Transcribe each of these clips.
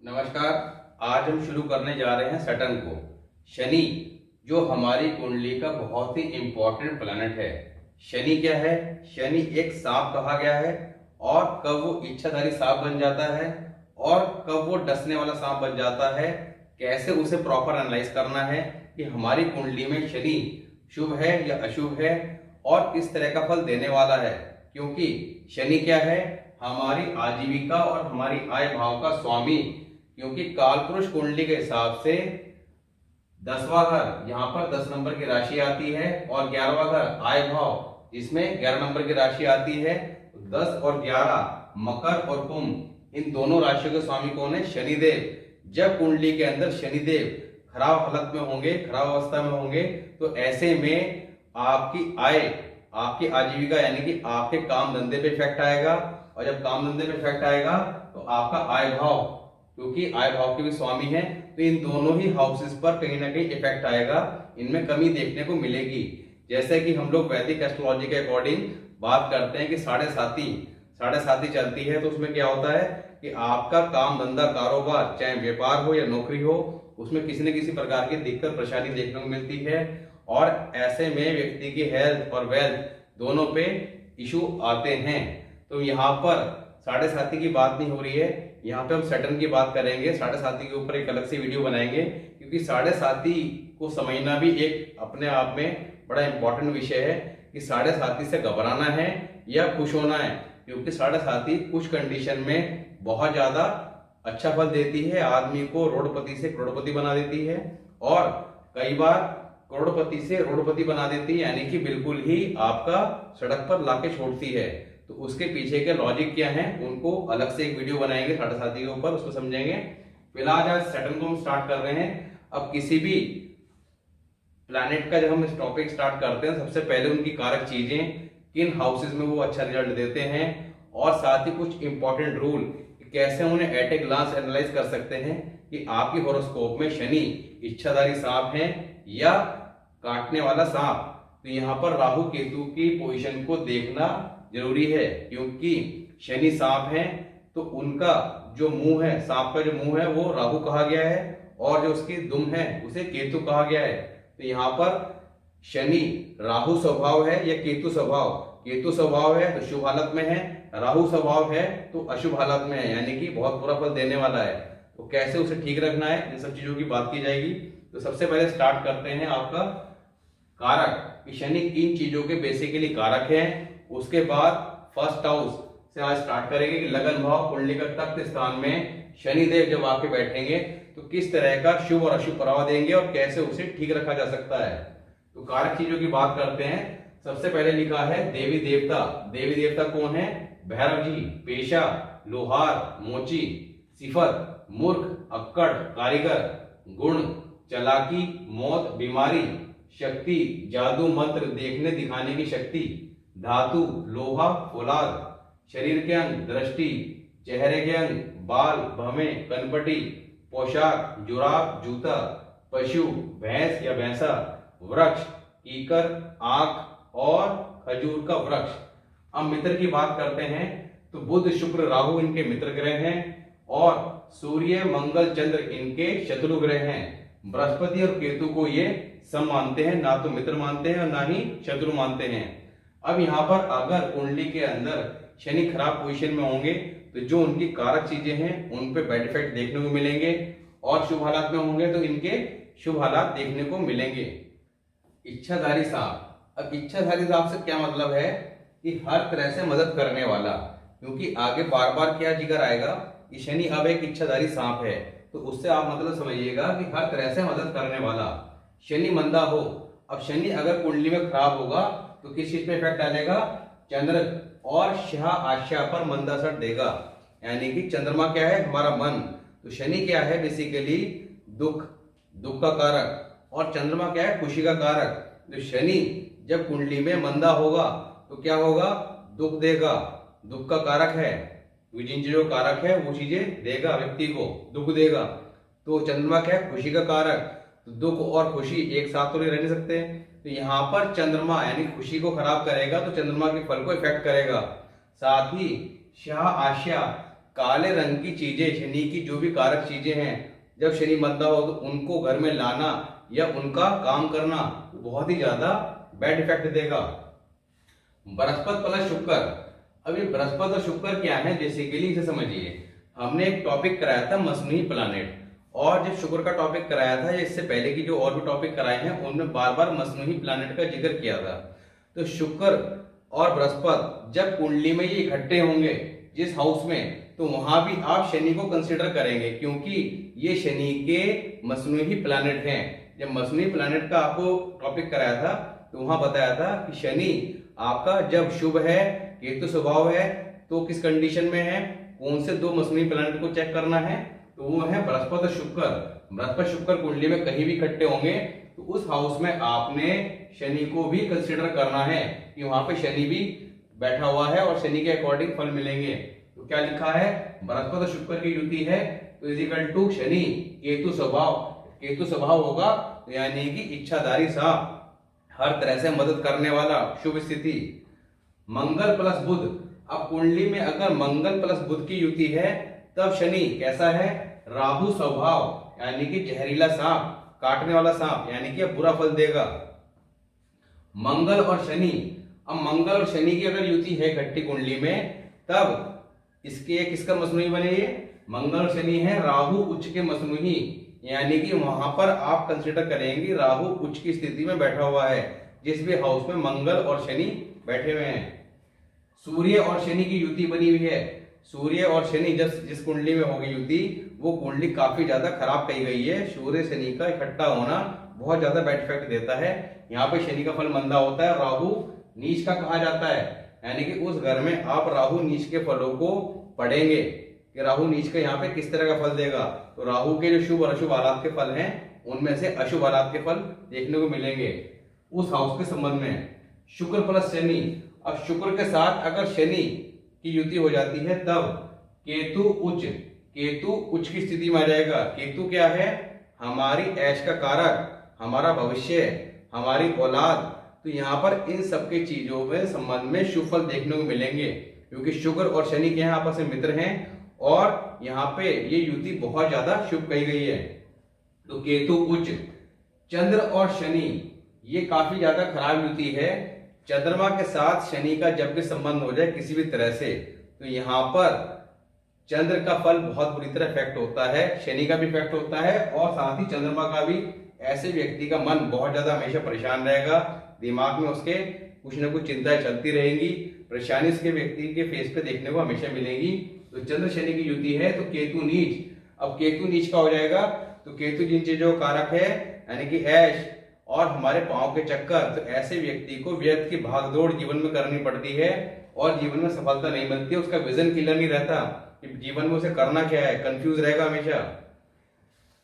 नमस्कार। आज हम शुरू करने जा रहे हैं सैटर्न को। शनि जो हमारी कुंडली का बहुत ही इंपॉर्टेंट प्लैनेट है। शनि क्या है? शनि एक सांप कहा गया है, और कब वो इच्छाधारी सांप बन जाता है और कब वो डसने वाला सांप बन जाता है, कैसे उसे प्रॉपर एनालाइज करना है कि हमारी कुंडली में शनि शुभ है या अशुभ है और किस तरह का फल देने वाला है। क्योंकि शनि क्या है? हमारी आजीविका और हमारी आय भाव का स्वामी। क्योंकि कालपुरुष कुंडली के हिसाब से 10वां घर, यहाँ पर 10 नंबर की राशि आती है, और 11वां घर आय भाव जिसमें 11 नंबर की राशि आती है। 10 और 11 मकर और कुंभ, इन दोनों राशियों के स्वामी कौन है? शनिदेव। जब कुंडली के अंदर शनिदेव खराब हालत में होंगे, खराब अवस्था में होंगे, तो ऐसे में आपकी आय, आपकी आजीविका यानी कि आपके काम धंधे पे इफेक्ट आएगा। और जब काम धंधे पे इफेक्ट आएगा तो आपका आय भाव, क्योंकि आय भाव के भी स्वामी है, तो इन दोनों ही हाउसेस पर कहीं ना कहीं इफेक्ट आएगा, इनमें कमी देखने को मिलेगी। जैसे कि हम लोग वैदिक एस्ट्रोलॉजी के अकॉर्डिंग बात करते हैं कि साढ़े साथी चलती है, तो उसमें क्या होता है कि आपका काम धंधा कारोबार, चाहे व्यापार हो या नौकरी हो, उसमें किसी न किसी प्रकार की दिक्कत परेशानी देखने को मिलती है। और ऐसे में व्यक्ति की हेल्थ और वेल्थ दोनों पे इशू आते हैं। तो यहाँ पर साढ़े साथी की बात नहीं हो रही है, यहाँ पे हम सैटर्न की बात करेंगे। साढ़े साथी के ऊपर एक अलग से वीडियो बनाएंगे, क्योंकि साढ़े साथी को समझना भी एक अपने आप में बड़ा इंपॉर्टेंट विषय है कि साढ़े साथी से घबराना है या खुश होना है। क्योंकि साढ़े साथी कुछ कंडीशन में बहुत ज्यादा अच्छा फल देती है, आदमी को रोडपति से करोड़पति बना देती है, और कई बार करोड़पति से रोडपति बना देती है, यानी कि बिल्कुल ही आपका सड़क पर लाके छोड़ती है। तो उसके पीछे के लॉजिक क्या है, उनको अलग से एक वीडियो बनाएंगे साढ़े साथी के ऊपर, उसको समझेंगे। फिलहाल आज सैटर्न को हम स्टार्ट कर रहे हैं। अब किसी भी प्लैनेट का जब हम इस टॉपिक स्टार्ट करते हैं, सबसे पहले उनकी कारक चीजें, किन हाउसेस में वो अच्छा रिजल्ट देते हैं, और साथ ही कुछ इंपॉर्टेंट रूल, कैसे उन्हें एट ए ग्लांस एनालाइज कर सकते हैं कि आपकी हॉरोस्कोप में शनि इच्छाधारी सांप है या काटने वाला सांप। तो यहाँ पर राहु केतु की पोजीशन को देखना जरूरी है, क्योंकि शनि सांप है तो उनका जो मुंह है, सांप का जो मुंह है वो राहु कहा गया है, और जो उसकी दुम है उसे केतु कहा गया है। तो यहाँ पर शनि राहु स्वभाव है या केतु स्वभाव? केतु स्वभाव है तो शुभ हालत में है, राहु स्वभाव है तो अशुभ हालत में है, यानी कि बहुत बुरा फल देने वाला है। तो कैसे उसे ठीक रखना है, इन सब चीजों की बात की जाएगी। तो सबसे पहले स्टार्ट करते हैं आपका कारक, कि शनि किन चीजों के बेसिकली कारक हैं। उसके बाद फर्स्ट हाउस से आज स्टार्ट करेंगे कि लगन भाव, कुंडली का तख्त स्थान में शनिदेव जब आके बैठेंगे तो किस तरह का शुभ और अशुभ प्रभाव देंगे और कैसे उसे ठीक रखा जा सकता है। तो कारक चीजों की बात करते हैं। सबसे पहले लिखा है देवी देवता। देवी देवता कौन है? भैरव जी, पेशा, लोहार, मोची, सिफत, मूर्ख, अक्कड़, कारीगर, गुण, चालाकी, मौत, बीमारी, शक्ति, जादू, मंत्र, देखने दिखाने की शक्ति, धातु, लोहा, फौलाद, शरीर के अंग, दृष्टि, चेहरे के अंग, बाल, भवें, कनपटी, पोशाक, जुराब, जूता, पशु, भैंस या भैंसा, वृक्ष, कीकर, आंख और खजूर का वृक्ष। अब मित्र की बात करते हैं तो बुध, शुक्र, राहु इनके मित्र ग्रह हैं, और सूर्य, मंगल, चंद्र इनके शत्रु ग्रह हैं। बृहस्पति और केतु को ये सम मानते हैं, ना तो मित्र मानते हैं और ना ही शत्रु मानते हैं। अब यहाँ पर अगर कुंडली के अंदर शनि खराब पोजीशन में होंगे तो जो उनकी कारक चीजें हैं उन पे बैड इफेक्ट देखने को मिलेंगे, और शुभ हालात में होंगे तो इनके शुभ हालात देखने को मिलेंगे। इच्छाधारी सांप। अब इच्छाधारी सांप से क्या मतलब है कि हर तरह से मदद करने वाला, क्योंकि आगे बार बार क्या जिक्र आएगा कि शनि अब एक इच्छाधारी सांप है, तो उससे आप मतलब समझिएगा कि हर तरह से मदद करने वाला। शनि मंदा हो, अब शनि अगर कुंडली में खराब होगा तो किस चीज पे इफेक्ट डालेगा? चंद्र और शह आशा पर मंदा असर देगा, यानी कि चंद्रमा क्या है? हमारा मन। तो शनि क्या है? बेसिकली दुख, दुख का कारक, और चंद्रमा क्या है? खुशी का कारक। तो शनि जब कुंडली में मंदा होगा तो क्या होगा? दुख देगा, दुख का कारक है, जिन चीजों कारक है वो चीजें देगा, व्यक्ति को दुख देगा। तो चंद्रमा क्या है? खुशी का कारक। तो दुख और खुशी एक साथ तो नहीं रह सकते। तो यहाँ पर चंद्रमा यानी खुशी को खराब करेगा तो चंद्रमा के फल को इफेक्ट करेगा। साथ ही शाह आशा, काले रंग की चीजें, शनि की जो भी कारक चीजें हैं, जब शनि मंदा हो तो उनको घर में लाना या उनका काम करना बहुत ही ज्यादा बैड इफेक्ट देगा। बृहस्पति प्लस शुक्र। अब ये बृहस्पति और शुक्र क्या है, बेसिकली इसे समझिए। हमने एक टॉपिक कराया था मसनूई प्लैनेट, और जब शुक्र का टॉपिक कराया था, इससे पहले की जो और भी टॉपिक कराए हैं उनमें बार बार मसनूई प्लैनेट का जिक्र किया था। तो शुक्र और बृहस्पति जब कुंडली में ये इकट्ठे होंगे जिस हाउस में, तो वहां भी आप शनि को कंसीडर करेंगे, क्योंकि ये शनि के मसनूई प्लैनेट हैं। जब मसनूई प्लैनेट का आपको टॉपिक कराया था तो वहां बताया था कि शनि आपका जब शुभ है, केतु स्वभाव है, तो किस कंडीशन में है, कौन से दो मसनूई प्लैनेट को चेक करना है, तो वो है बृहस्पति और शुक्र। बृहस्पति शुक्र कुंडली में कहीं भी इकट्ठे होंगे तो उस हाउस में आपने शनि को भी कंसीडर करना है कि वहां पे शनि भी बैठा हुआ है और शनि के अकॉर्डिंग फल मिलेंगे। तो क्या लिखा है, बृहस्पति और शुक्र की युति है तो इजिकल टू शनि केतु स्वभाव। केतु स्वभाव होगा तो यानी कि इच्छाधारी सा, हर तरह से मदद करने वाला, शुभ स्थिति। मंगल प्लस बुध। अब कुंडली में अगर मंगल प्लस बुध की युति है तब शनि कैसा है, राहु स्वभाव, यानी कि जहरीला सांप, काटने वाला सांप, यानी कि बुरा फल देगा। मंगल और शनि। अब मंगल और शनि की अगर युति है इकट्ठी कुंडली में, तब इसके किसका मसनूई बनेगी, मंगल और शनि है राहु उच्च के मसनूई, यानी कि वहां पर आप कंसीडर करेंगे राहु उच्च की स्थिति में बैठा हुआ है जिस भी हाउस में मंगल और शनि बैठे हुए हैं। सूर्य और शनि की युति बनी हुई है। सूर्य और शनि जिस कुंडली में होगी युति, वो कुंडली काफी ज्यादा खराब कही गई है। सूर्य शनि का इकट्ठा होना बहुत ज्यादा बैड इफेक्ट देता है। यहाँ पे शनि का फल मंदा होता है, राहु नीच का कहा जाता है, यानी कि उस घर में आप राहु नीच के फलों को पढ़ेंगे कि राहु नीच का यहाँ पे किस तरह का फल देगा। तो राहु के जो शुभ और अशुभ हालात के फल हैं, उनमें से अशुभ हालात के फल देखने को मिलेंगे उस हाउस के संबंध में। शुक्र प्लस शनि। अब शुक्र के साथ अगर शनि की युति हो जाती है तब केतु उच्च, केतु उच्च की स्थिति में आ जाएगा। केतु क्या है, हमारी ऐश का कारक, हमारा भविष्य, हमारी औलाद। तो यहाँ पर इन सबके चीजों में संबंध में शुभ फल देखने को मिलेंगे, क्योंकि शुक्र और शनि के यहाँ आपस में मित्र हैं और यहाँ पे ये युति बहुत ज्यादा शुभ कही गई है। तो केतु उच्च। चंद्र और शनि, ये काफी ज्यादा खराब युति है। चंद्रमा के साथ शनि का जब भी संबंध हो जाए किसी भी तरह से, तो यहाँ पर चंद्र का फल बहुत बुरी तरह इफेक्ट होता है, शनि का भी इफेक्ट होता है और साथ ही चंद्रमा का भी। ऐसे व्यक्ति का मन बहुत ज्यादा हमेशा परेशान रहेगा, दिमाग में उसके कुछ ना कुछ चिंताएं चलती रहेंगी, परेशानी उसके व्यक्ति के फेस पे देखने को हमेशा मिलेगी। तो चंद्र शनि की युति है तो केतु नीच। अब केतु नीच का हो जाएगा तो केतु जिन चीजों का कारक है, यानी कि ऐश और हमारे पांव के चक्कर, तो ऐसे व्यक्ति को व्यर्थ की भागदौड़ जीवन में करनी पड़ती है और जीवन में सफलता नहीं मिलती है। उसका विजन क्लियर नहीं रहता कि जीवन में उसे करना क्या है, कंफ्यूज रहेगा हमेशा।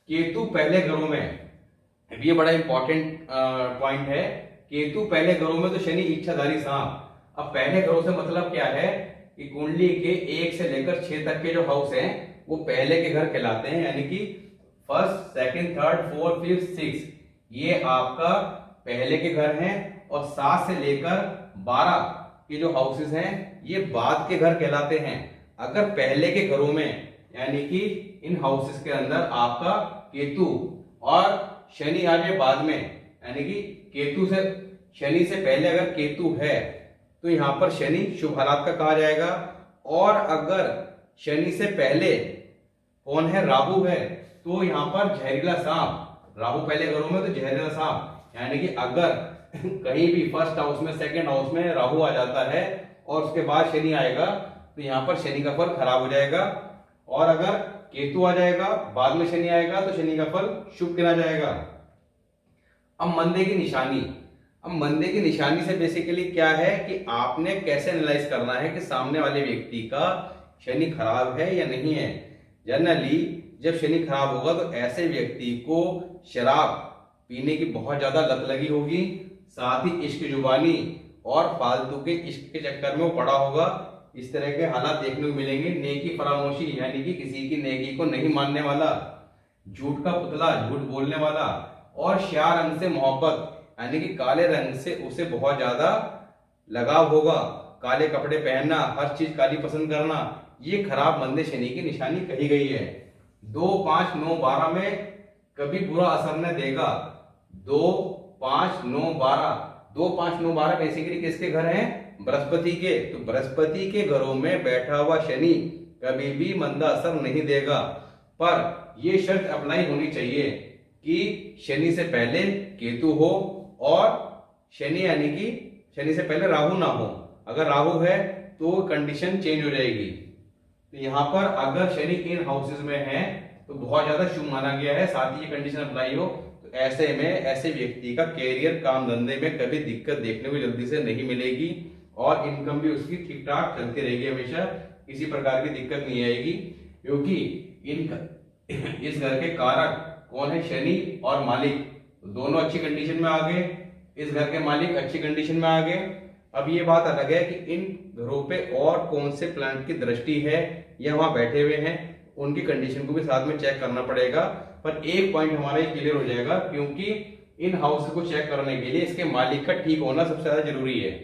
केतु पहले घरों में, ये बड़ा इंपॉर्टेंट पॉइंट है। केतु पहले घरों में तो शनि इच्छाधारी सांप। अब पहले घरों से मतलब क्या है कि कुंडली के 1 से लेकर 6 तक के जो हाउस हैं वो पहले के घर कहलाते हैं, यानी कि first, second, third, fourth, fifth, six, ये आपका पहले के घर हैं। और 7 से लेकर 12 के जो हाउसेस हैं ये बाद के घर कहलाते हैं। अगर पहले के घरों में, यानी कि इन हाउसेस के अंदर आपका केतु और शनि आ जाए बाद में, यानी कि केतु से, शनि से पहले अगर केतु है तो यहां पर शनि शुभ हालात का कहा जाएगा। और अगर शनि से पहले कौन है, राहु है, तो यहां पर जहरीला सांप। राहु पहले घरों में तो जहरीला सांप, यानी कि अगर कहीं भी फर्स्ट हाउस में, सेकंड हाउस में राहु आ जाता है और उसके बाद शनि आएगा तो यहाँ पर शनि का फल खराब हो जाएगा। और अगर केतु आ जाएगा बाद में शनि आएगा तो शनि का फल शुभ गिना जाएगा। अब मंदे की निशानी। अब मंदे की निशानी से बेसिकली क्या है कि आपने कैसे एनालाइज करना है कि सामने वाले व्यक्ति का शनि खराब है या नहीं है। जनरली जब शनि खराब होगा तो ऐसे व्यक्ति को शराब पीने की बहुत ज्यादा लत लगी होगी, साथ ही इश्क जुबानी और फालतू के इश्क के चक्कर में वो पड़ा होगा। इस तरह के हालात देखने को मिलेंगे। नेकी फरामोशी, यानी कि किसी की नेकी को नहीं मानने वाला, झूठ का पुतला, झूठ बोलने वाला, और श्याह रंग से मोहब्बत, यानी कि काले रंग से उसे बहुत ज्यादा लगाव होगा। काले कपड़े पहनना, हर चीज काली पसंद करना, ये खराब मंदे शनि की निशानी कही गई है। 2, 5, 9, 12 में कभी बुरा असर न देगा। 2, 5, 9, 12, 2, 5, 9, 12 बेसिकली किसके घर हैं? बृहस्पति के। तो बृहस्पति के घरों में बैठा हुआ शनि कभी भी मंदा असर नहीं देगा, पर यह शर्त अप्लाई होनी चाहिए कि शनि से पहले केतु हो और शनि यानी कि शनि से पहले राहु ना हो। अगर राहु है तो कंडीशन चेंज हो जाएगी। तो यहाँ पर अगर शनि इन हाउसेज में है तो बहुत ज्यादा शुभ माना गया है, साथ ही ये कंडीशन अप्लाई हो तो ऐसे में ऐसे व्यक्ति का कैरियर, काम धंधे में कभी दिक्कत देखने को जल्दी से नहीं मिलेगी और इनकम भी उसकी ठीक ठाक चलती रहेगी, हमेशा किसी प्रकार की दिक्कत नहीं आएगी। क्योंकि इस घर के कारक कौन है? शनि और मालिक, तो दोनों अच्छी कंडीशन में आ गए। इस घर के मालिक अच्छी कंडीशन में आ गए। अब ये बात अलग है कि इन घरों पे और कौन से प्लैनेट की दृष्टि है या वहां बैठे हुए हैं, उनकी कंडीशन को भी साथ में चेक करना पड़ेगा। पर एक पॉइंट हमारा ये क्लियर हो जाएगा, क्योंकि इन हाउस को चेक करने के लिए इसके मालिक का ठीक होना सबसे ज्यादा जरूरी है।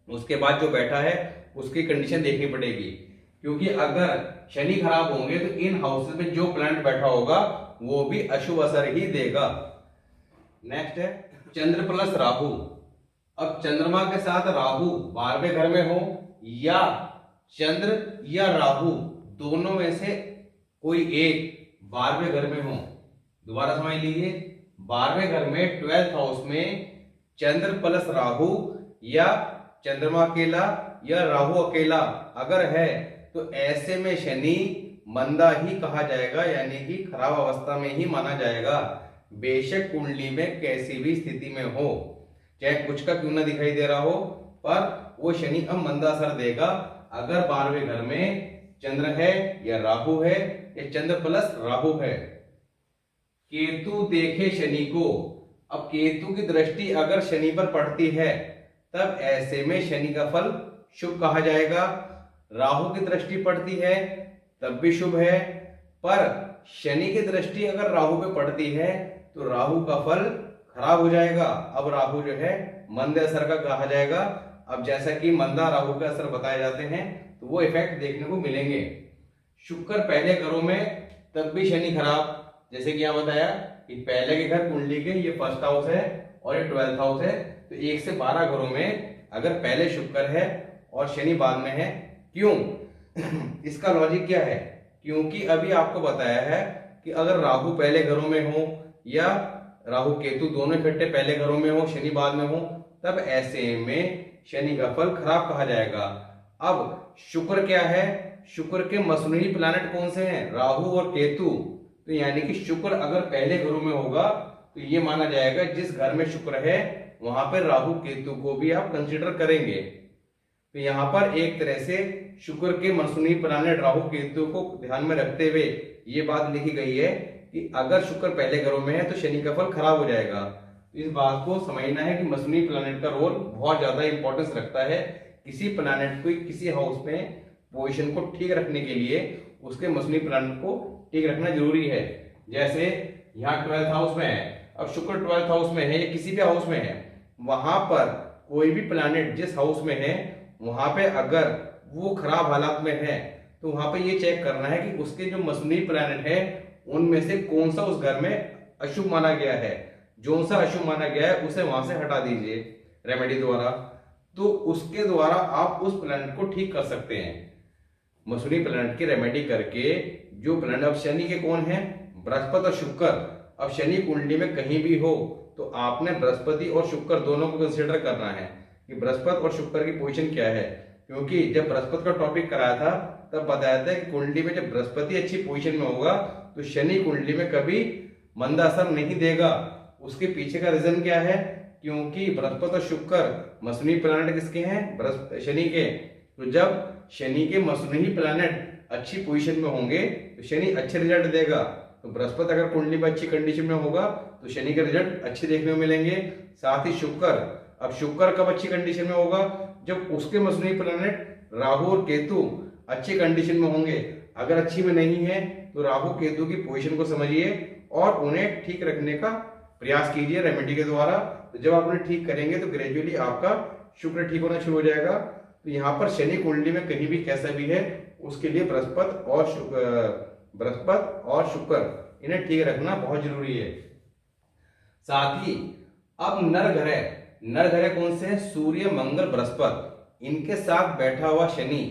उसके बाद जो बैठा है उसकी कंडीशन देखनी पड़ेगी, क्योंकि अगर शनि खराब होंगे तो इन हाउसेस में जो प्लैनेट बैठा होगा वो भी अशुभ असर ही देगा। नेक्स्ट है चंद्र प्लस राहु। अब चंद्रमा के साथ राहु 12वें घर में हो या चंद्र या राहु दोनों में से कोई एक 12वें घर में हो, दोबारा समझ लीजिए, 12वें घर में 12th हाउस में चंद्र प्लस राहु या चंद्रमा अकेला या राहु अकेला अगर है तो ऐसे में शनि मंदा ही कहा जाएगा, यानी कि खराब अवस्था में ही माना जाएगा। बेशक कुंडली में कैसी भी स्थिति में हो, चाहे कुछ का क्यों ना दिखाई दे रहा हो, पर वो शनि अब मंदा असर देगा अगर 12वें घर में चंद्र है या राहु है या चंद्र प्लस राहु है। केतु देखे शनि को। अब केतु की दृष्टि अगर शनि पर पड़ती है तब ऐसे में शनि का फल शुभ कहा जाएगा। राहु की दृष्टि पड़ती है तब भी शुभ है, पर शनि की दृष्टि अगर राहु पे पड़ती है तो राहु का फल खराब हो जाएगा। अब राहु जो है मंद असर का कहा जाएगा। अब जैसा कि मंदा राहु के असर बताए जाते हैं तो वो इफेक्ट देखने को मिलेंगे। शुक्र पहले घरों में तब भी शनि खराब, जैसे कि यहाँ बताया कि पहले के घर कुंडली के ये फर्स्ट हाउस है और ये 12th हाउस है, तो 1 से 12 घरों में अगर पहले शुक्र है और शनि बाद में है, क्यों? इसका लॉजिक क्या है? क्योंकि अभी आपको बताया है कि अगर राहु पहले घरों में हो या राहु केतु दोनों इकट्ठे पहले घरों में हो, शनि बाद में हो, तब ऐसे में शनि का फल खराब कहा जाएगा। अब शुक्र क्या है? शुक्र के मसनूई प्लैनेट कौन से हैं? राहु और केतु। तो यानी कि शुक्र अगर पहले घरों में होगा तो ये माना जाएगा जिस घर में शुक्र है वहां पर राहु केतु को भी आप कंसीडर करेंगे। तो यहाँ पर एक तरह से शुक्र के मसनूई प्लैनेट राहु केतु को ध्यान में रखते हुए ये बात लिखी गई है कि अगर शुक्र पहले घरों में है तो शनि का फल खराब हो जाएगा। इस बात को समझना है कि मसनूई प्लैनेट का रोल बहुत ज्यादा इंपॉर्टेंस रखता है। किसी प्लैनेट को किसी हाउस में पोजीशन को ठीक रखने के लिए उसके मसनूई प्लैनेट को ठीक रखना जरूरी है। जैसे यहाँ 12th हाउस में है, अब शुक्र 12th हाउस में है या किसी भी हाउस में है, वहां पर कोई भी प्लैनेट जिस हाउस में है वहां पे अगर वो खराब हालात में है तो वहां पे ये चेक करना है कि उसके जो मसनूई प्लैनेट है उनमें से कौन सा उस घर में अशुभ माना गया है। जो सा अशुभ माना गया है उसे वहां से हटा दीजिए रेमेडी द्वारा, तो उसके द्वारा आप उस प्लैनेट को ठीक कर सकते हैं। मसनूई प्लैनेट की रेमेडी करके जो प्लैनेट, अब शनि के कौन है? बृहस्पति और शुक्र। अब शनि कुंडली में कहीं भी हो तो आपने बृहस्पति और शुक्र दोनों को कंसीडर करना है कि बृहस्पति और शुक्र की पोजीशन क्या है। क्योंकि जब बृहस्पति का टॉपिक कराया था तब बताया था कि कुंडली में जब बृहस्पति अच्छी पोजीशन में होगा तो शनि कुंडली में कभी मंदा असर नहीं देगा। उसके पीछे का रीजन क्या है? क्योंकि बृहस्पति और शुक्र मसनूई प्लैनेट किसके हैं? शनि के। तो जब शनि के मसनूई प्लैनेट अच्छी पोजीशन में होंगे तो शनि अच्छे रिजल्ट देगा। तो बृहस्पति अगर कुंडली में अच्छी कंडीशन में होगा तो शनि के रिजल्ट अच्छे देखने को मिलेंगे। साथ ही शुक्र, अब शुक्र कब अच्छी कंडीशन में होगा? जब उसके मसनूई प्लैनेट राहु और केतु अच्छी कंडीशन में होंगे। अगर अच्छी में नहीं है तो राहु केतु की पोजीशन को समझिए और उन्हें ठीक रखने का प्रयास कीजिए रेमेडी के द्वारा। तो जब आप उन्हें ठीक करेंगे तो ग्रेजुअली आपका शुक्र ठीक होना शुरू हो जाएगा। तो यहाँ पर शनि कुंडली में कहीं भी कैसा भी है उसके लिए बृहस्पति और शुक्र इन्हें ठीक रखना बहुत जरूरी है। साथ ही अब नर ग्रह कौन से हैं? सूर्य, मंगल, बृहस्पति, इनके साथ बैठा हुआ शनि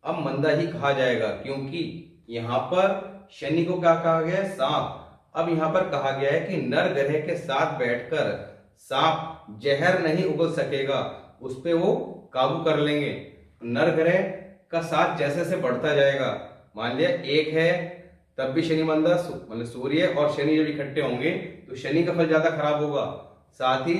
अब मंदा ही कहा जाएगा, क्योंकि यहाँ पर शनि को क्या कहा गया है? सांप। अब यहाँ पर कहा गया है कि नर ग्रह के साथ बैठकर सांप जहर नहीं उगल सकेगा, उस पे वो काबू कर लेंगे। नर ग्रह का साथ जैसे जैसे बढ़ता जाएगा, मान लिया एक है तब भी शनि मंदा, मतलब सूर्य और शनि जब इकट्ठे होंगे तो शनि का फल ज्यादा खराब होगा। साथ ही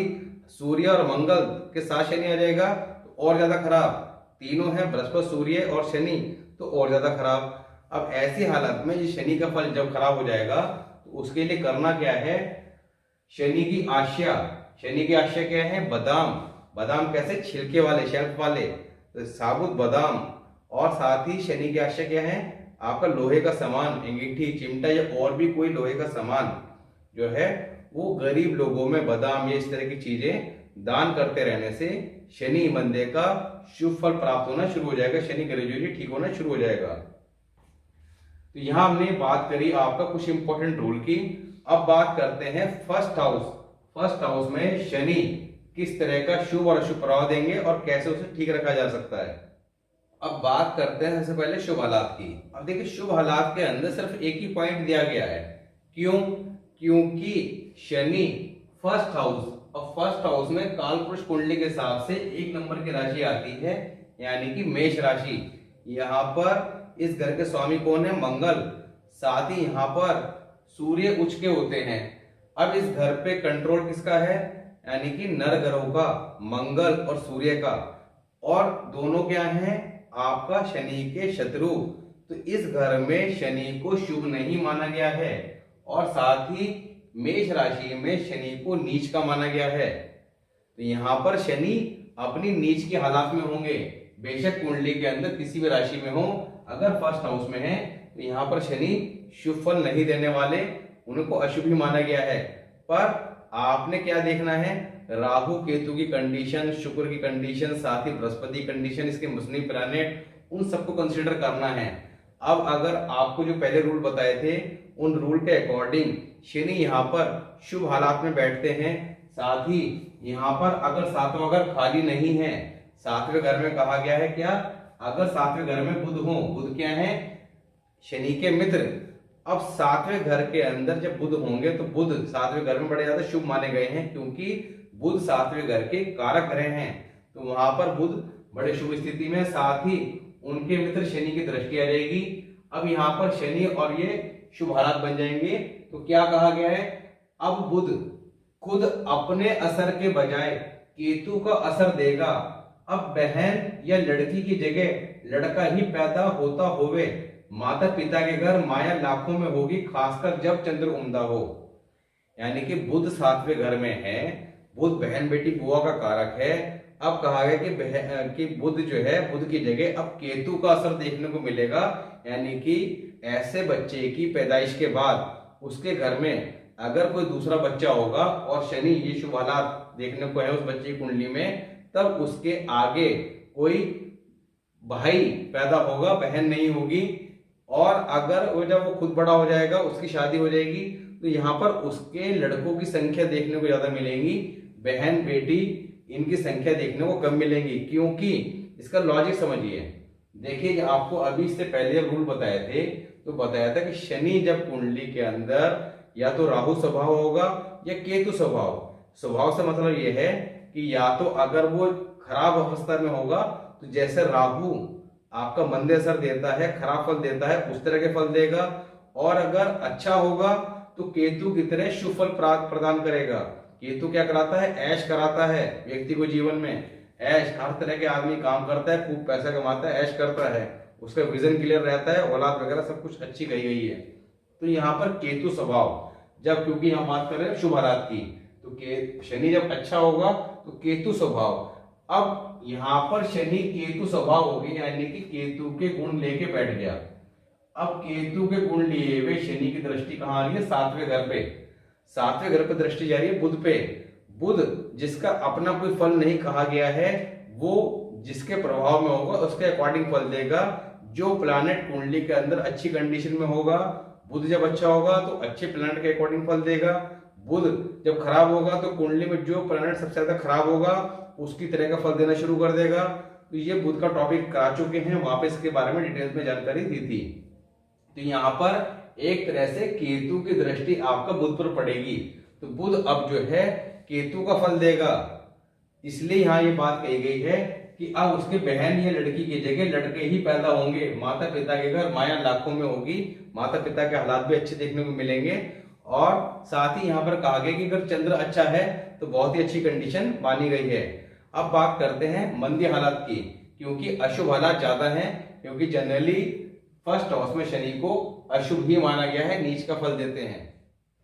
सूर्य और मंगल के साथ शनि आ जाएगा तो और ज्यादा खराब। तीनों है बृहस्पति, सूर्य और शनि, तो और ज्यादा खराब। अब ऐसी हालत में ये शनि का फल जब खराब हो जाएगा तो उसके लिए करना क्या है? शनि की आश्या क्या है? बादाम कैसे? छिलके वाले, शेल्फ वाले, तो साबुत बादाम। और साथ ही शनि की आश्या क्या है? आपका लोहे का सामान, अंगीठी, चिमटा या और भी कोई लोहे का सामान जो है वो गरीब लोगों में बादाम या इस तरह की चीजें दान करते रहने से शनि मंदे का शुभ फल प्राप्त होना शुरू हो जाएगा, शनि ग्रेजुअली ठीक होना शुरू हो जाएगा। तो यहां हमने बात करी आपका कुछ इंपॉर्टेंट रूल की। अब बात करते हैं फर्स्ट हाउस में शनि किस तरह का शुभ और अशुभ प्रभाव देंगे और कैसे उसे ठीक रखा जा सकता है। अब बात करते हैं सबसे पहले शुभ हालात की। अब देखिए शुभ हालात के अंदर सिर्फ एक ही पॉइंट दिया गया है। क्यों? क्योंकि शनि फर्स्ट हाउस, और फर्स्ट हाउस में कालपुरुष कुंडली के हिसाब से 1 नंबर की राशि आती है, यानी कि मेष राशि। यहाँ पर इस घर के स्वामी कौन है? मंगल। साथ ही यहाँ पर सूर्य उच्च के होते हैं। अब इस घर पे कंट्रोल किसका है? यानी कि नर ग्रहों का, मंगल और सूर्य का, और दोनों क्या हैं? आपका शनि के शत्रु। तो इस घर में शनि को शुभ नहीं माना गया है, और साथ ही मेष राशि में शनि को नीच का माना गया है। तो यहाँ पर शनि अपनी नीच के हालात में होंगे, बेशक कुंडली के अंदर किसी भी राशि में हो, अगर फर्स्ट हाउस में है तो यहाँ पर शनि शुभ फल नहीं देने वाले, उनको अशुभ ही माना गया है। पर आपने क्या देखना है? राहु केतु की कंडीशन, शुक्र की कंडीशन, साथ ही बृहस्पति कंडीशन, इसके मुस्लिम प्लैनेट, उन सबको कंसीडर करना है। अब अगर आपको जो पहले रूल बताए थे उन रूल के अकॉर्डिंग शनि यहाँ पर शुभ हालात में बैठते हैं। साथ ही यहाँ पर अगर सातवां घर खाली नहीं है, सातवें घर में कहा गया है क्या? अगर सातवें घर में बुध हो, बुध क्या है? शनि के मित्र। अब सातवें घर के अंदर जब बुध होंगे तो बुध सातवें घर में बड़े ज्यादा शुभ माने गए हैं, क्योंकि बुध सातवें घर के कारक ग्रह हैं। तो वहां पर बुध बड़े शुभ स्थिति में, साथ ही उनके मित्र शनि की दृष्टि आ जाएगी। अब यहाँ पर शनि और ये शुभ हालात बन जाएंगे। तो क्या कहा गया है? अब बुध खुद अपने असर के बजाय केतु का असर देगा। अब बहन या लड़की की जगह लड़का ही पैदा होता होवे, माता पिता के घर माया लाखों में होगी, खासकर जब चंद्र उम्दा हो। यानी कि बुध सातवें घर में है, बुध बहन बेटी बुआ का कारक है। अब कहा गया कि बुध जो है, बुध की जगह अब केतु का असर देखने को मिलेगा, यानी कि ऐसे बच्चे की पैदाइश के बाद उसके घर में अगर कोई दूसरा बच्चा होगा और शनि ये शुभ हालात देखने को है उस बच्चे की कुंडली में, तब उसके आगे कोई भाई पैदा होगा, बहन नहीं होगी। और अगर वो जब वो खुद बड़ा हो जाएगा, उसकी शादी हो जाएगी, तो यहाँ पर उसके लड़कों की संख्या देखने को ज्यादा मिलेंगी, बहन बेटी इनकी संख्या देखने को कम मिलेंगी। क्योंकि इसका लॉजिक समझिए, देखिए आपको अभी इससे पहले रूल बताए थे, तो बताया था कि शनि जब कुंडली के अंदर या तो राहु स्वभाव होगा या केतु स्वभाव से मतलब यह है कि या तो अगर वो खराब अवस्था में होगा तो जैसे राहु आपका मंदे असर देता है, खराब फल देता है, उस तरह के फल देगा। और अगर अच्छा होगा तो केतु की तरह शुभ फल प्रदान करेगा। केतु क्या कराता है? ऐश कराता है व्यक्ति को जीवन में। ऐश, हर तरह के आदमी काम करता है, खूब पैसा कमाता है, ऐश करता है, उसका विजन क्लियर रहता है, औलाद वगैरह सब कुछ अच्छी कही गई है। तो यहाँ पर केतु स्वभाव, जब क्योंकि हम बात कर रहे हैं शुभ हालात की, तो शनि जब अच्छा होगा तो केतु स्वभाव। अब यहाँ पर शनि केतु स्वभाव हो गई, यानी कि केतु के गुण लेके बैठ गया। अब केतु के गुण लिए हुए शनि की दृष्टि कहाँ आ रही है? सातवें घर पे। सातवें घर पे दृष्टि जा रही है बुध पे। बुध जिसका अपना कोई फल नहीं कहा गया है, वो जिसके प्रभाव में होगा उसके अकॉर्डिंग फल देगा। जो प्लैनेट कुंडली के अंदर अच्छी कंडीशन में होगा, बुध जब अच्छा होगा तो अच्छे प्लैनेट के अकॉर्डिंग फल देगा। बुध जब खराब होगा तो कुंडली में जो प्लैनेट सबसे ज्यादा खराब होगा उसकी तरह का फल देना शुरू कर देगा। तो ये बुध का टॉपिक आ चुके हैं, वापस इसके बारे में डिटेल्स में जानकारी दी थी। तो यहाँ पर एक तरह से केतु की दृष्टि आपका बुध पर पड़ेगी, तो बुध अब जो है केतु का फल देगा। इसलिए यहाँ ये बात कही गई है कि अब उसके बहन या लड़की की जगह लड़के ही पैदा होंगे। माता पिता के घर माया लाखों में होगी, माता पिता के हालात भी अच्छे देखने को मिलेंगे। और साथ ही यहाँ पर कहा गया कि अगर चंद्र अच्छा है तो बहुत ही अच्छी कंडीशन मानी गई है। अब बात करते हैं मंदी हालात की, क्योंकि अशुभ हालात ज्यादा हैं, क्योंकि जनरली फर्स्ट हाउस में शनि को अशुभ ही माना गया है, नीच का फल देते हैं।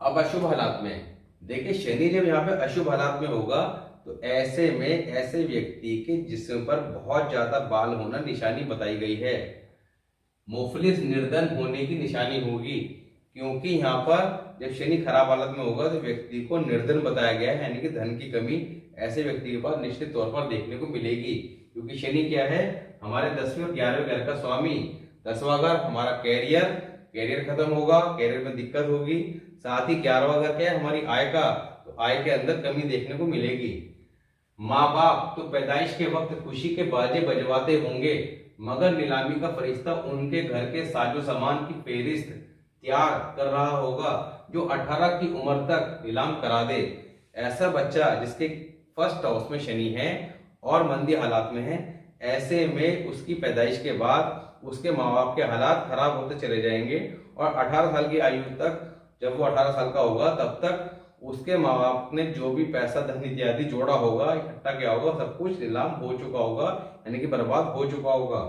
अब अशुभ हालात में देखिए, शनि जब यहाँ पे अशुभ हालात में होगा तो ऐसे में ऐसे व्यक्ति के जिस्म पर बहुत ज्यादा बाल होना निशानी बताई गई है। मुफलिस निर्धन होने की निशानी होगी, क्योंकि यहाँ पर जब शनि खराब हालत में होगा तो व्यक्ति को निर्धन बताया गया है, यानी कि धन की कमी ऐसे व्यक्ति के पास निश्चित तौर पर देखने को मिलेगी। क्योंकि शनि क्या है, हमारे 10वें और 11वें घर का स्वामी। 10वां घर हमारा कैरियर खत्म होगा, कैरियर में दिक्कत होगी। साथ ही 11वां घर क्या है, हमारी आय का, तो आय के अंदर कमी देखने को मिलेगी। माँ बाप तो पैदाइश के वक्त खुशी के बाजे बजवाते होंगे, मगर नीलामी का फरिश्ता उनके घर के साजो सामान की फेरिस्त तैयार कर रहा होगा, जो 18 की उम्र तक नीलाम करा दे। ऐसा बच्चा जिसके फर्स्ट हाउस में शनि है और मंदी हालात में है, ऐसे में उसकी पैदाइश के बाद उसके माँ बाप के हालात खराब होते चले जाएंगे और 18 साल की आयु तक, जब वो 18 साल का होगा तब तक उसके माँ बाप ने जो भी पैसा धन इत्यादि जोड़ा होगा, इकट्ठा किया होगा, सब कुछ नीलाम हो चुका होगा, यानी कि बर्बाद हो चुका होगा।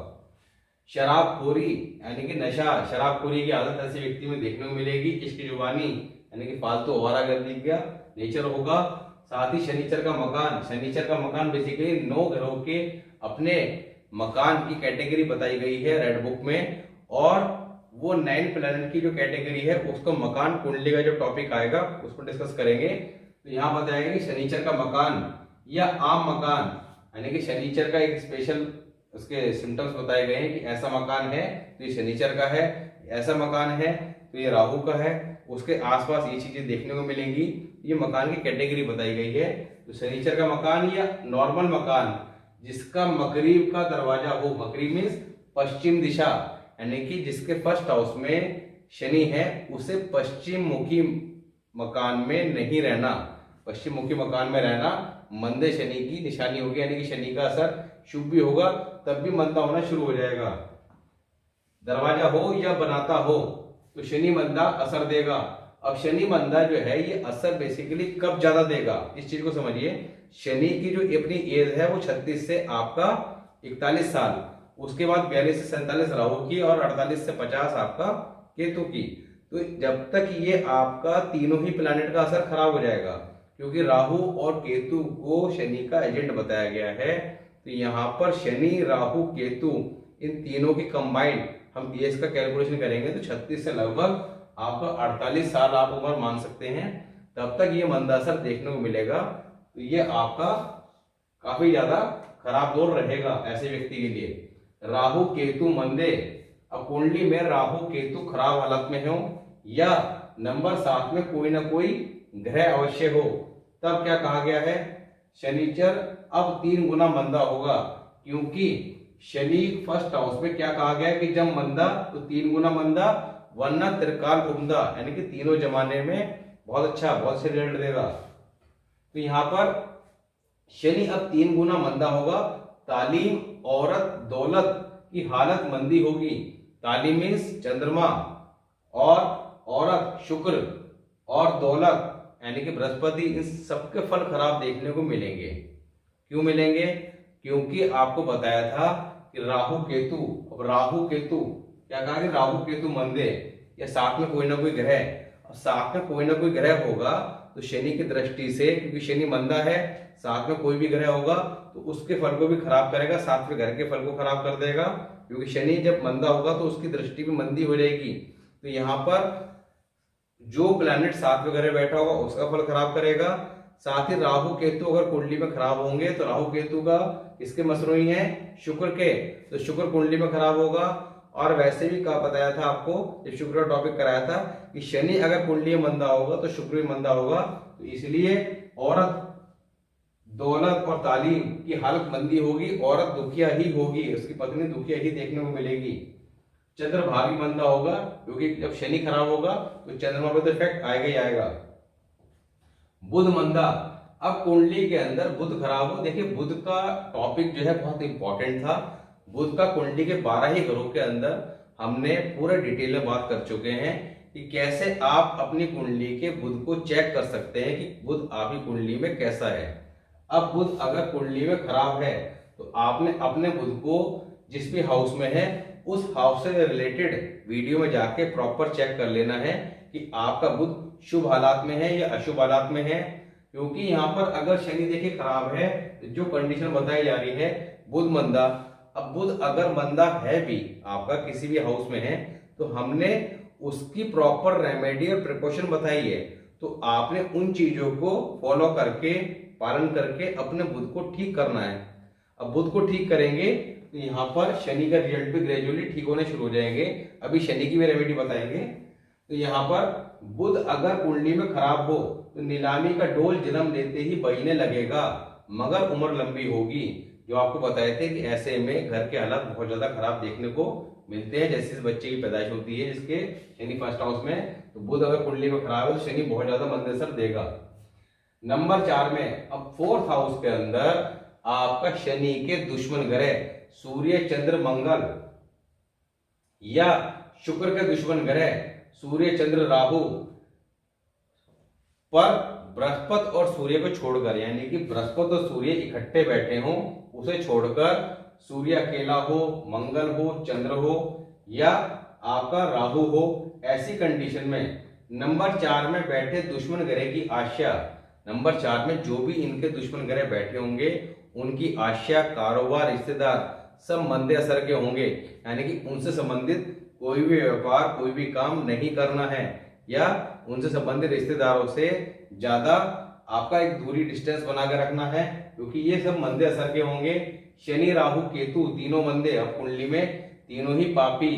शराबखोरी यानी कि नशा, शराबखोरी की आदत ऐसे व्यक्ति में देखने को मिलेगी। इश्क जुबानी यानी कि फालतू आवारागर्दी का नेचर होगा। साथ ही शनिचर का मकान बेसिकली 9 घरों के अपने मकान की कैटेगरी बताई गई है रेड बुक में, और वो 9 प्लैनेट की जो कैटेगरी है उसको मकान कुंडली का जो टॉपिक आएगा उसको डिस्कस करेंगे। तो यहाँ बताया कि शनिचर का मकान या आम मकान, यानी कि शनिचर का एक स्पेशल उसके सिम्टम्स बताए गए हैं कि ऐसा मकान है तो ये शनिचर का है, ऐसा मकान है तो ये राहु का है, उसके आसपास ये चीजें देखने को मिलेंगी। ये मकान की कैटेगरी बताई गई है। तो शनिचर का मकान या नॉर्मल मकान जिसका मगरिब का दरवाजा हो, मगरिब मीन्स पश्चिम दिशा, यानी कि जिसके फर्स्ट हाउस में शनि है उसे पश्चिम मुखी मकान में नहीं रहना। पश्चिम मुखी मकान में रहना मंदे शनि की निशानी होगी, यानी कि शनि का असर शुभ भी होगा तब भी मंदा होना शुरू हो जाएगा। दरवाजा हो या बनाता हो तो शनि मंदा असर देगा। अब शनि मंदा जो है ये असर बेसिकली कब ज्यादा देगा, इस चीज को समझिए। शनि की जो अपनी एज है वो 36 से आपका 41 साल, उसके बाद 42 से 47 राहु की और 48 से 50 आपका केतु की। तो जब तक ये आपका तीनों ही प्लैनेट का असर खराब हो जाएगा, क्योंकि राहु और केतु को शनि का एजेंट बताया गया है। तो यहाँ पर शनि राहु केतु इन तीनों की कंबाइंड हम एज का कैलकुलेशन करेंगे तो 36 से लगभग आपका 48 साल आप उम्र मान सकते हैं, तब तक ये मंदा असर देखने को मिलेगा। तो ये आपका काफी ज्यादा खराब दौर रहेगा ऐसे व्यक्ति के लिए। राहु केतु मंदे, अब कुंडली में राहु केतु खराब हालत में हो या नंबर 7 में कोई ना कोई ग्रह अवश्य हो, तब क्या कहा गया है, शनिचर अब 3 गुना मंदा होगा। क्योंकि शनि फर्स्ट हाउस में क्या कहा गया है कि जब मंदा तो 3 गुना मंदा, वरना त्रिकाल उम्दा, यानी कि तीनों जमाने में बहुत अच्छा, बहुत से रिजल्ट देगा। तो यहाँ पर शनि अब 3 गुना मंदा होगा। तालीम, औरत, दौलत की हालत मंदी होगी। तालीम मीन्स चंद्रमा, और औरत शुक्र, और दौलत यानी कि बृहस्पति, इन सबके फल खराब देखने को मिलेंगे। क्यों मिलेंगे? क्योंकि आपको बताया था कि राहु केतु, अब राहु केतु क्या कहा कि राहु केतु मंदे या साथ में कोई ना कोई ग्रह, अब साथ में कोई ना कोई ग्रह होगा तो शनि की दृष्टि से, क्योंकि शनि मंदा है, साथ में कोई भी ग्रह होगा तो उसके फल को भी खराब करेगा, साथ में घर के फल को खराब कर देगा। क्योंकि शनि जब मंदा होगा तो उसकी दृष्टि भी मंदी हो जाएगी। तो यहाँ पर जो प्लैनेट साथ में ग्रह बैठा होगा उसका फल खराब करेगा। साथ ही राहु केतु अगर कुंडली में खराब होंगे तो राहु केतु का इसके मसरूई है शुक्र के, तो शुक्र कुंडली में खराब होगा। और वैसे भी कहा बताया था आपको जब शुक्र का टॉपिक कराया था कि शनि अगर कुंडली में मंदा होगा तो शुक्र भी मंदा होगा, तो इसलिए औरत दौलत और तालीम की हालत मंदी होगी, औरत दुखिया ही होगी, उसकी पत्नी दुखिया ही देखने को मिलेगी। चंद्रभागी मंदा होगा क्योंकि जब शनि खराब होगा तो चंद्रमा पे तो इफेक्ट आएगा ही आएगा। बुध मंदा, अब कुंडली के अंदर बुध खराब हो, देखिए बुध का टॉपिक जो है बहुत इंपॉर्टेंट था। बुध का कुंडली के 12 ही घरों के अंदर हमने पूरे डिटेल में बात कर चुके हैं कि कैसे आप अपनी कुंडली के बुध को चेक कर सकते हैं कि बुध आपकी कुंडली में कैसा है। अब बुध अगर कुंडली में खराब है तो आपने अपने बुध को जिस भी हाउस में है उस हाउस से रिलेटेड वीडियो में जाके प्रॉपर चेक कर लेना है कि आपका बुध शुभ हालात में है या अशुभ हालात में है। क्योंकि यहाँ पर अगर शनि देखिए खराब है तो जो कंडीशन बताई जा रही है बुध मंदा, अब बुध अगर मंदा है भी आपका किसी भी हाउस में है तो हमने उसकी प्रॉपर रेमेडी और प्रिकॉशन बताई है, तो आपने उन चीजों को फॉलो करके पालन करके अपने बुध को ठीक करना है। अब बुध को ठीक करेंगे तो यहाँ पर शनि का रिजल्ट भी ग्रेजुअली ठीक होने शुरू हो जाएंगे। अभी शनि की भी रेमेडी बताएंगे। तो यहाँ पर बुध अगर कुंडली में खराब हो तो नीलामी का डोल जन्म लेते ही बजने लगेगा मगर उम्र लंबी होगी। जो आपको बताए थे कि ऐसे में घर के हालात बहुत ज्यादा खराब देखने को मिलते हैं जैसे इस बच्चे की पैदाइश होती है जिसके शनि फर्स्ट हाउस में, तो बुध अगर कुंडली में खराब है तो शनि बहुत ज्यादा मंद असर देगा। नंबर 4 में अब 4th हाउस के अंदर आपका शनि के दुश्मन ग्रह सूर्य चंद्र मंगल या शुक्र के दुश्मन ग्रह सूर्य चंद्र राहु पर बृहस्पति और सूर्य को छोड़कर, यानी कि बृहस्पति और सूर्य इकट्ठे बैठे हों, उसे छोड़कर सूर्य अकेला हो, मंगल हो, चंद्र हो या आपका राहु हो, ऐसी कंडीशन में नंबर 4 में बैठे दुश्मन ग्रह की आशा, नंबर 4 में जो भी इनके दुश्मन ग्रह बैठे होंगे उनकी आशा, कारोबार, रिश्तेदार सब मंदे असर के होंगे, यानी कि उनसे संबंधित कोई भी व्यापार कोई भी काम नहीं करना है या उनसे संबंधित रिश्तेदारों से ज्यादा आपका एक दूरी डिस्टेंस बना के रखना है क्योंकि ये सब मंदे असर के होंगे। शनि राहु केतु तीनों मंदे, अब कुंडली में तीनों ही पापी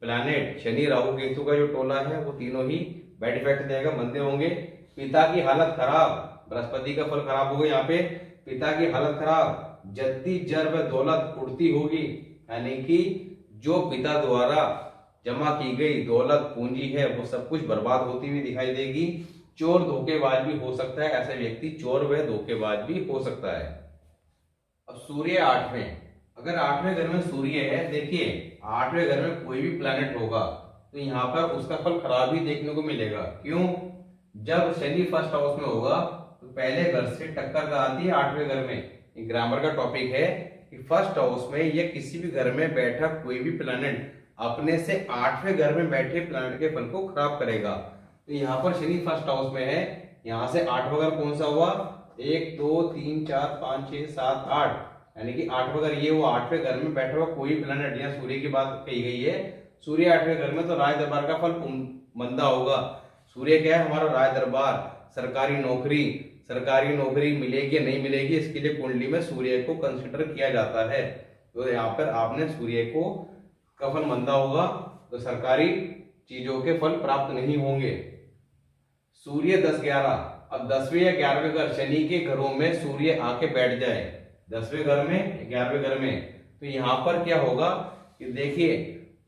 प्लैनेट शनि राहु केतु का जो टोला है वो तीनों ही बैड इफेक्ट देगा, मंदे होंगे। पिता की हालत खराब, बृहस्पति का फल खराब होगा यहाँ पे, पिता की हालत खराब, जद्दी जर व दौलत उड़ती होगी, यानी कि जो पिता द्वारा जमा की गई दौलत पूंजी है वो सब कुछ बर्बाद होती हुई दिखाई देगी। चोर धोखेबाज भी हो सकता है, ऐसा व्यक्ति चोर व धोखेबाज भी हो सकता है। अब सूर्य 8वें, अगर 8वें घर में सूर्य है, देखिए 8वें घर में कोई भी प्लैनेट होगा तो यहाँ पर उसका फल खराब ही देखने को मिलेगा। क्यों? जब शनि फर्स्ट हाउस में होगा तो पहले घर से टक्कर का आती है 8वें घर में। ग्रामर का टॉपिक है कि फर्स्ट हाउस में या किसी भी घर में बैठा कोई भी प्लैनेट अपने से 8वें घर में बैठे प्लैनेट के फल को खराब करेगा। तो यहाँ पर शनि फर्स्ट हाउस में है, यहाँ से 8वां घर कौन सा हुआ? 1 2 3 4 5 6 7 8, यानी कि 8वां घर ये हुआ। 8वें घर में बैठा हुआ कोई प्लैनेट, यहाँ सूर्य की बात कही गई है, सूर्य 8वें घर में तो राज दरबार का फल मंदा होगा। सूर्य क्या है? हमारा राज दरबार, सरकारी नौकरी मिलेगी नहीं मिलेगी इसके लिए कुंडली में सूर्य को कंसिडर किया जाता है। तो यहाँ पर आपने सूर्य को का फल मंदा होगा तो सरकारी चीजों के फल प्राप्त नहीं होंगे। सूर्य 10-11, अब 10वें या 11वें घर शनि के घरों में सूर्य आके बैठ जाए, 10वें घर में 11वें घर में, तो यहाँ पर क्या होगा कि देखिए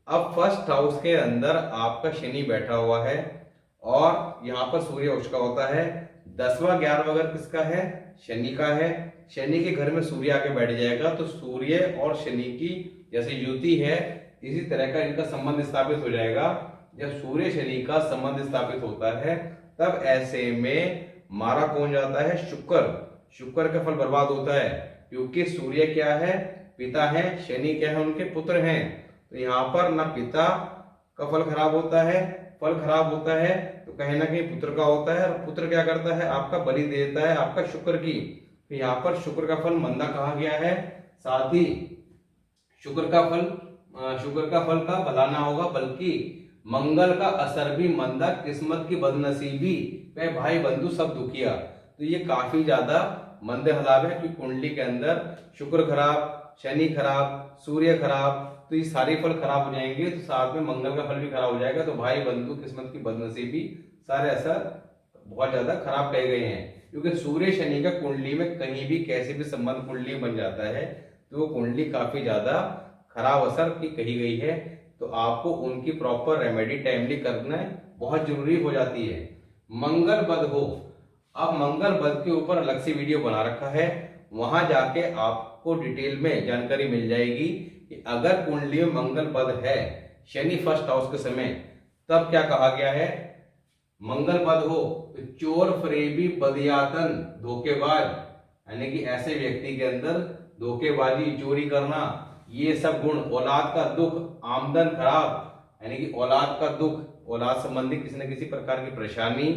अब फर्स्ट हाउस के अंदर आपका शनि बैठा हुआ है और यहाँ पर सूर्य उसका होता है। 10वां 11वां घर किसका है? शनि का है। शनि के घर में सूर्य आके बैठ जाएगा तो सूर्य और शनि की जैसे युति है इसी तरह का इनका संबंध स्थापित हो जाएगा। जब सूर्य शनि का संबंध स्थापित होता है तब ऐसे में मारा कौन जाता है? शुक्र का फल बर्बाद होता है क्योंकि सूर्य क्या है? पिता है, शनि क्या है? उनके पुत्र हैं। तो यहाँ पर ना पिता का फल खराब होता है, फल खराब होता है तो कहीं ना कहीं पुत्र का होता है और पुत्र क्या करता है? आपका बलि दे देता है आपका शुक्र की। तो यहाँ पर शुक्र का फल मंदा कहा गया है। साथ ही शुक्र का फल का भला ना होगा बल्कि मंगल का असर भी मंदा, किस्मत की बदनसीबी पे भाई बंधु सब दुखिया। तो ये काफी ज्यादा मंदे हालात है कि कुंडली के अंदर शुक्र खराब, शनि खराब, सूर्य खराब, तो ये सारे फल खराब हो जाएंगे, तो साथ में मंगल का फल भी खराब हो जाएगा। तो भाई बंधु किस्मत की बदनसीबी सारे असर बहुत ज्यादा खराब कहे गए हैं। क्योंकि सूर्य शनि का कुंडली में कहीं भी कैसे भी संबंध कुंडली बन जाता है तो वो कुंडली काफी ज्यादा खराब असर की कही गई है। तो आपको उनकी प्रॉपर रेमेडी टाइमली करना बहुत जरूरी हो जाती है। मंगल बद हो, अब मंगल बद के ऊपर अलग से वीडियो बना रखा है, वहां जाके आपको डिटेल में जानकारी मिल जाएगी कि अगर कुंडली में मंगल बद है शनि फर्स्ट हाउस के समय, तब क्या कहा गया है। मंगल बद हो तो चोर फरेबी बदियातन धोखेबाज, यानी कि ऐसे व्यक्ति के अंदर धोखेबाजी चोरी करना ये सब गुण, औलाद का दुख, आमदन खराब यानी कि औलाद का दुख, औलाद संबंधी किसी न किसी प्रकार की परेशानी,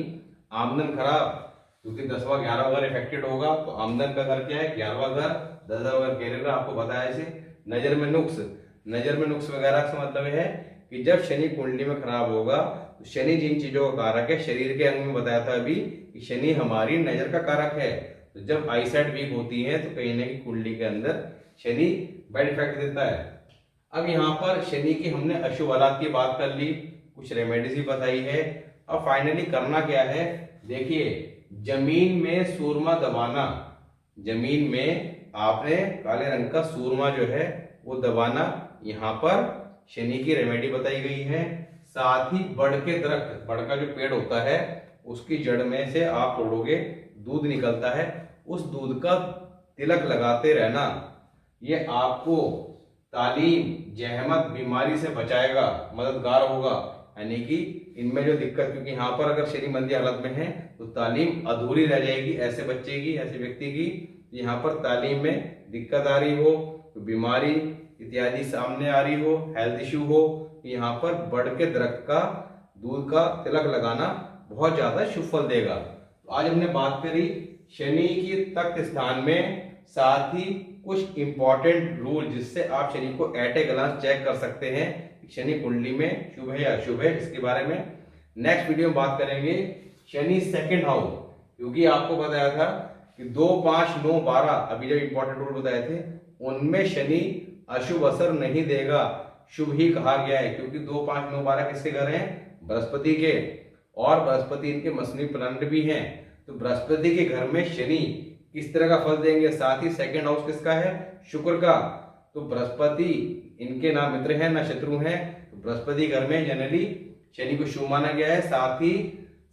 आमदन खराब क्योंकि 10वां 11वां घर इफेक्टेड होगा। तो आमदन का घर क्या है 11वां घर, 10वां घर कैरियर आपको बताया इसे। नजर में नुक्स, नजर में नुक्स वगैरह का मतलब है कि जब शनि कुंडली में खराब होगा तो शनि जिन चीजों का कारक है, शरीर के अंग में बताया था अभी कि शनि हमारी नजर का कारक है। तो जब आईसाइट वीक होती है तो कहीं ना कहीं कुंडली के अंदर शनि बैड इफेक्ट देता है। अब यहाँ पर शनि की हमने अशुभ हालात की बात कर ली, कुछ रेमेडीज भी बताई है। अब फाइनली करना क्या है, देखिए जमीन में सूरमा दबाना, जमीन में आपने काले रंग का सूरमा जो है वो दबाना, यहाँ पर शनि की रेमेडी बताई गई है। साथ ही बड़ के दरख्त, बड़ का जो पेड़ होता है उसकी जड़ में से आप तोड़ोगे, दूध निकलता है, उस दूध का तिलक लगाते रहना, ये आपको तालीम जहमत बीमारी से बचाएगा, मददगार होगा। यानी कि इनमें जो दिक्कत, क्योंकि यहाँ पर अगर शनि मंदी हालत में है तो तालीम अधूरी रह जाएगी ऐसे बच्चे की, ऐसे व्यक्ति की। यहाँ पर तालीम में दिक्कत आ रही हो, तो बीमारी इत्यादि सामने आ रही हो, हेल्थ इश्यू हो, यहाँ पर बड़ के दरख्त का दूध का तिलक लगाना बहुत ज्यादा शुभ फल देगा। तो आज हमने बात करी शनि की तख्त स्थान में, साथ ही कुछ इंपॉर्टेंट रूल जिससे आप शनि को एट ए ग्लांस चेक कर सकते हैं शनि कुंडली में शुभ है या अशुभ है, इसके बारे में नेक्स्ट वीडियो में बात करेंगे। शनि सेकंड हाउस, क्योंकि आपको बताया था कि 2, 5, 9, 12 अभी जो इंपॉर्टेंट रूल बताए थे उनमें शनि अशुभ असर नहीं देगा, शुभ ही कहा गया है। क्योंकि 2, 5, 9, 12 किसके घर हैं, बृहस्पति के, और बृहस्पति इनके मसनवी प्लैनेट भी हैं। तो बृहस्पति के घर में शनि किस तरह का फल देंगे, साथ ही सेकंड हाउस किसका है, शुक्र का। तो बृहस्पति इनके ना मित्र हैं ना शत्रु हैं, तो बृहस्पति घर में जनरली शनि को शुभ माना गया है। साथ ही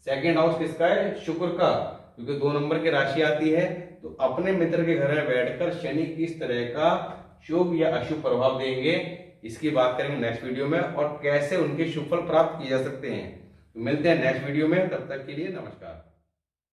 सेकंड हाउस किसका है, शुक्र का, क्योंकि 2 नंबर की राशि आती है। तो अपने मित्र के घर में बैठकर शनि किस तरह का शुभ या अशुभ प्रभाव देंगे, इसकी बात करेंगे नेक्स्ट वीडियो में, और कैसे उनके शुभ फल प्राप्त किए जा सकते हैं। तो मिलते हैं नेक्स्ट वीडियो में, तब तक के लिए नमस्कार।